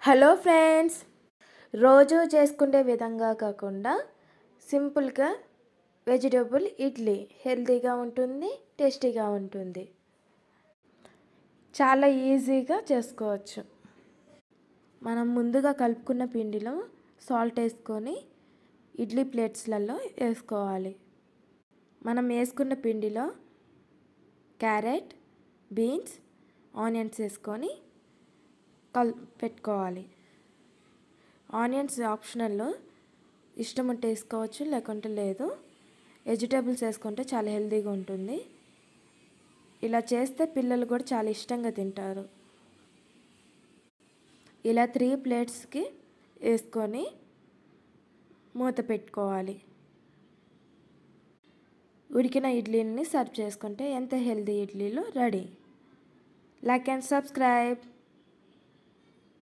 Hello friends, రోజు చేసుకునే విధంగా కాకుండా సింపుల్గా వెజిటేబుల్ ఇడ్లీ హెల్తీగా ఉంటుంది, టేస్టీగా ఉంటుంది. చాలా ఈజీగా చేసుకోవచ్చు. మనం ముందుగా కలుపుకున్న పిండిలో సాల్ట్ వేసుకొని ఇడ్లీ ప్లేట్స్లలో వేసుకోవాలి. మనం వేసుకున్న పిండిలో క్యారెట్, బీన్స్, ఆనియన్స్ వేసుకొని పెట్టుకోవాలి. ఆనియన్స్ ఆప్షనల్, ఇష్టం ఉంటే వేసుకోవచ్చు, లేకుంటే లేదు. వెజిటేబుల్స్ వేసుకుంటే చాలా హెల్తీగా ఉంటుంది. ఇలా చేస్తే పిల్లలు కూడా చాలా ఇష్టంగా తింటారు. ఇలా 3 ప్లేట్స్కి వేసుకొని మూత పెట్టుకోవాలి. ఉడికిన ఇడ్లీని సర్వ్ చేసుకుంటే ఎంత హెల్తీ ఇడ్లీలు రెడీ. Like and subscribe.